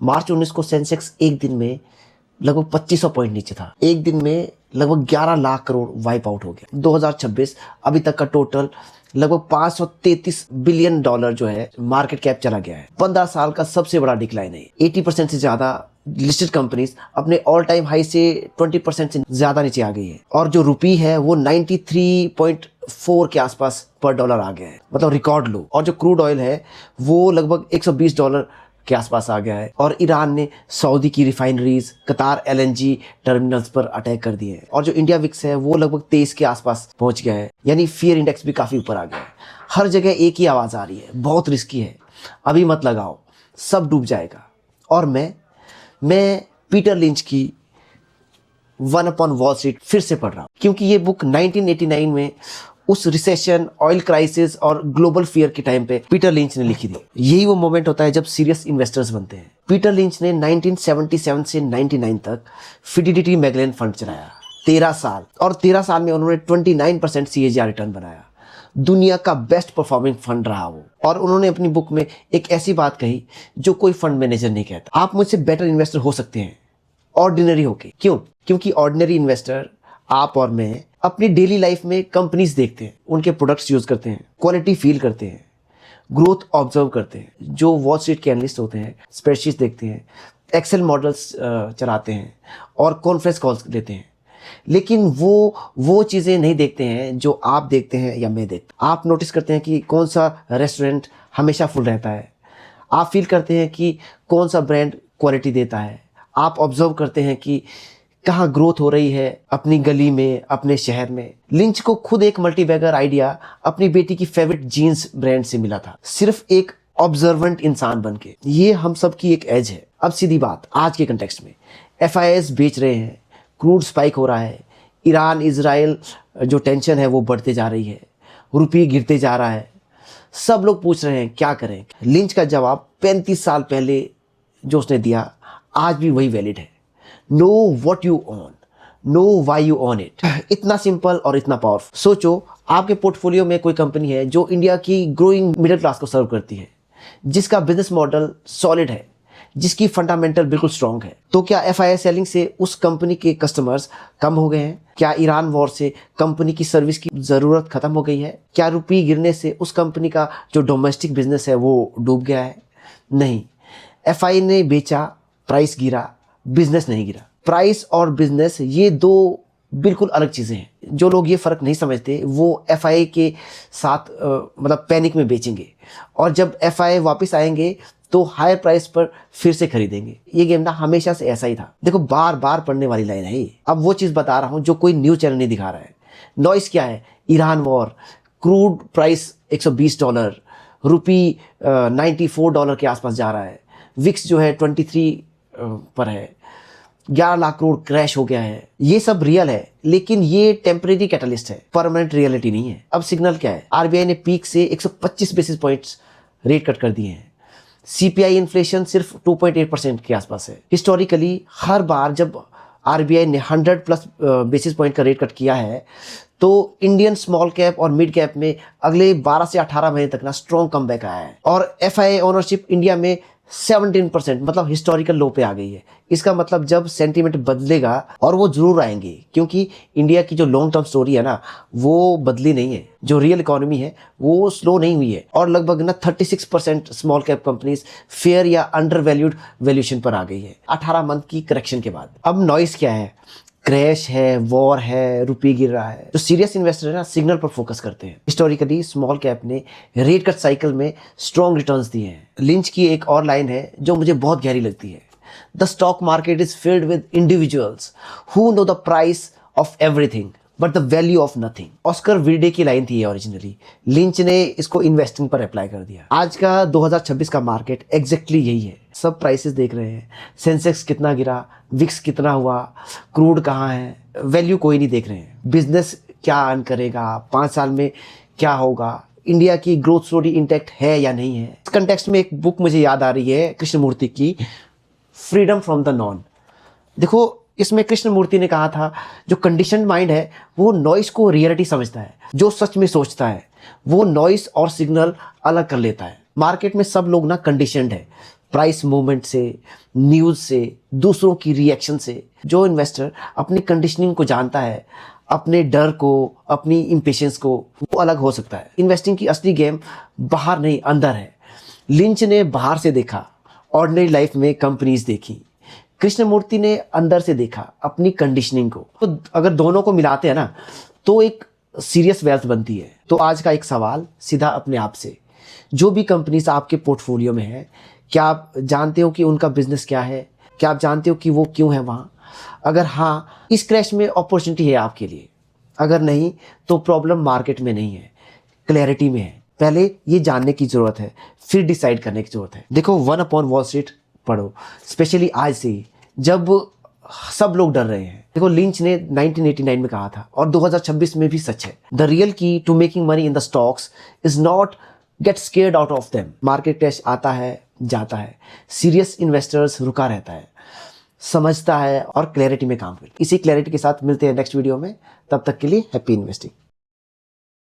मार्च 19 को सेंसेक्स एक दिन में लगभग 2500 पॉइंट नीचे था। एक दिन में लगभग 11 लाख करोड़ वाइप आउट हो गया। 2026 अभी तक का टोटल लगभग 533 बिलियन डॉलर जो है मार्केट कैप चला गया है। 15 साल का सबसे बड़ा डिक्लाइन है। 80% से ज्यादा लिस्टेड कंपनीज अपने ऑल टाइम हाई से 20% से ज्यादा नीचे आ गई है। और जो रुपी है वो 93.4 के आसपास पर डॉलर आ गया है, मतलब रिकॉर्ड लो। और जो क्रूड ऑयल है वो लगभग $120 के आसपास आ गया है। और ईरान ने सऊदी की रिफाइनरीज, कतार LNG टर्मिनल्स पर अटैक कर दिए हैं। और जो इंडिया विक्स है वो लगभग 23 के आसपास पहुंच गया है, यानी फियर इंडेक्स भी काफी ऊपर आ गया है। हर जगह एक ही आवाज आ रही है, बहुत रिस्की है, अभी मत लगाओ, सब डूब जाएगा। और मैं पीटर लिंच की वन अपॉन वॉल स्ट्रीट फिर से पढ़ रहा हूँ, क्योंकि ये बुक 1989 में उस रिसेशन, ऑयल क्राइसिस और ग्लोबल फियर के टाइम पे पीटर लिंच ने लिखी थी। यही वो मोमेंट होता है जब सीरियस इन्वेस्टर्स बनते हैं। पीटर लिंच ने 1977 से 99 तक फिडेलिटी मैगलेन फंड चलाया, 13 साल। और 13 साल में उन्होंने 29% CAGR रिटर्न बनाया। दुनिया का बेस्ट परफॉर्मिंग फंड रहा वो। और उन्होंने अपनी बुक में एक ऐसी बात कही जो कोई फंड मैनेजर नहीं कहता: आप मुझसे बेटर इन्वेस्टर हो सकते हैं ऑर्डिनरी होके। क्यों? क्योंकि ऑर्डिनरी इन्वेस्टर, आप और मैं, अपनी डेली लाइफ में कंपनीज देखते हैं, उनके प्रोडक्ट्स यूज करते हैं, क्वालिटी फील करते हैं, ग्रोथ ऑब्जर्व करते हैं। जो वॉल स्ट्रीट के एनालिस्ट होते हैं स्प्रेडशीट देखते हैं, एक्सेल मॉडल्स चलाते हैं और कॉन्फ्रेंस कॉल्स लेते हैं। लेकिन वो चीज़ें नहीं देखते हैं जो आप देखते हैं या मैं देखता हूं। आप नोटिस करते हैं कि कौन सा रेस्टोरेंट हमेशा फुल रहता है। आप फील करते हैं कि कौन सा ब्रांड क्वालिटी देता है। आप ऑब्जर्व करते हैं कि कहाँ ग्रोथ हो रही है अपनी गली में, अपने शहर में। लिंच को खुद एक मल्टीबैगर आइडिया अपनी बेटी की फेवरेट जीन्स ब्रांड से मिला था, सिर्फ एक ऑब्जर्वेंट इंसान बनके। ये हम सब की एक एज है। अब सीधी बात, आज के कंटेक्स्ट में FIS बेच रहे हैं, क्रूड स्पाइक हो रहा है, ईरान इजराइल जो टेंशन है वो बढ़ते जा रही है, रुपये गिरते जा रहा है। सब लोग पूछ रहे हैं क्या करें। लिंच का जवाब 35 साल पहले जो उसने दिया आज भी वही वैलिड है: know what you own, know why you own it. इतना सिंपल और इतना पावरफुल। सोचो, आपके पोर्टफोलियो में कोई कंपनी है जो इंडिया की ग्रोइंग मिडिल क्लास को सर्व करती है, जिसका बिजनेस मॉडल सॉलिड है, जिसकी फंडामेंटल बिल्कुल स्ट्रांग है। तो क्या FIS सेलिंग से उस कंपनी के कस्टमर्स कम हो गए हैं? क्या ईरान वॉर से कंपनी की सर्विस की जरूरत खत्म हो गई है? क्या रुपये गिरने से उस कंपनी का जो डोमेस्टिक बिजनेस है वो डूब गया है? नहीं। FI ने बेचा, प्राइस गिरा, बिजनेस नहीं गिरा। प्राइस और बिजनेस ये दो बिल्कुल अलग चीजें हैं। जो लोग ये फर्क नहीं समझते वो FI के साथ मतलब पैनिक में बेचेंगे, और जब FI वापस आएंगे तो हायर प्राइस पर फिर से खरीदेंगे। ये गेम ना हमेशा से ऐसा ही था। देखो, बार बार पढ़ने वाली लाइन है ये। अब वो चीज बता रहा हूं जो कोई न्यूज चैनल नहीं दिखा रहा है। नॉइस क्या है? ईरान वॉर, क्रूड प्राइस $120, रुपी $94 के आसपास जा रहा है, विक्स जो है 23 पर है, 11 लाख करोड़ क्रैश हो गया है। ये सब रियल है, लेकिन ये टेम्परेरी कैटलिस्ट है, परमानेंट रियलिटी नहीं है। अब सिग्नल क्या है? RBI ने पीक से 125 बेसिस पॉइंट्स रेट कट कर दिए हैं। CPI इन्फ्लेशन सिर्फ 2.8% के आसपास है। हिस्टोरिकली हर बार जब RBI ने 100+ बेसिस पॉइंट का रेट कट किया है तो इंडियन स्मॉल कैप और मिड कैप में अगले 12 से 18 महीने तक ना स्ट्रॉन्ग कमबैक आया है। और FII ओनरशिप इंडिया में 17%, मतलब हिस्टोरिकल लो पे आ गई है। इसका मतलब जब सेंटीमेंट बदलेगा, और वो जरूर आएंगे, क्योंकि इंडिया की जो लॉन्ग टर्म स्टोरी है ना वो बदली नहीं है। जो रियल इकोनॉमी है वो स्लो नहीं हुई है, और लगभग ना 36% स्मॉल कैप कंपनीज फेयर या अंडर वैल्यूड वैल्यूएशन पर आ गई है 18 मंथ की करेक्शन के बाद। अब नॉइस क्या है? क्रैश है, वॉर है, रुपये गिर रहा है। जो सीरियस इन्वेस्टर है ना, सिग्नल पर फोकस करते हैं। हिस्टोरिकली स्मॉल कैप ने रेट कट साइकिल में स्ट्रॉन्ग रिटर्न्स दिए हैं। लिंच की एक और लाइन है जो मुझे बहुत गहरी लगती है: the stock market is filled with individuals who know the price of everything but the value of nothing. Oscar Wilde की लाइन थी ये ओरिजिनली। लिंच ने इसको इन्वेस्टिंग पर अप्लाई कर दिया। आज का 2026 का मार्केट एग्जैक्टली यही है। सब प्राइसेस देख रहे हैं, सेंसेक्स कितना गिरा, विक्स कितना हुआ, क्रूड कहाँ है, वैल्यू कोई नहीं देख रहे हैं। बिजनेस क्या अर्न करेगा, 5 साल में क्या होगा, इंडिया की ग्रोथ स्टोरी इंटैक्ट है या नहीं है। इस कंटेक्स्ट में एक बुक मुझे याद आ रही है कृष्णमूर्ति की, फ्रीडम फ्रॉम द नॉन। देखो, इसमें कृष्णमूर्ति ने कहा था जो कंडीशन माइंड है वो नॉइस को रियलिटी समझता है, जो सच में सोचता है वो नॉइस और सिग्नल अलग कर लेता है। मार्केट में सब लोग ना कंडीशनड है, प्राइस मूवमेंट से, न्यूज़ से, दूसरों की रिएक्शन से। जो इन्वेस्टर अपनी कंडीशनिंग को जानता है, अपने डर को, अपनी इम्पेशंस को, वो अलग हो सकता है। इन्वेस्टिंग की असली गेम बाहर नहीं अंदर है। लिंच ने बाहर से देखा, ऑर्डिनरी लाइफ में कंपनीज देखी। कृष्णमूर्ति ने अंदर से देखा, अपनी कंडीशनिंग को। तो अगर दोनों को मिलाते हैं ना, तो एक सीरियस वेल्थ बनती है। तो आज का एक सवाल सीधा अपने आप से, जो भी कंपनीज आपके पोर्टफोलियो में है, क्या आप जानते हो कि उनका बिजनेस क्या है? क्या आप जानते हो कि वो क्यों है वहाँ? अगर हाँ, इस क्रैश में अपॉर्चुनिटी है आपके लिए। अगर नहीं, तो प्रॉब्लम मार्केट में नहीं है, क्लैरिटी में है। पहले ये जानने की ज़रूरत है, फिर डिसाइड करने की ज़रूरत है। देखो, वन अपॉन वॉल स्ट्रीट पढ़ो, स्पेशली आज से ही, जब सब लोग डर रहे हैं। देखो, लिंच ने 1989 में कहा था और 2026 में भी सच है। The real key to making money in the stocks is not get scared out of them. Market crash आता है, जाता है, सीरियस इन्वेस्टर्स रुका रहता है, समझता है और क्लैरिटी में काम करता है। इसी क्लैरिटी के साथ मिलते हैं नेक्स्ट वीडियो में। तब तक के लिए हैप्पी इन्वेस्टिंग।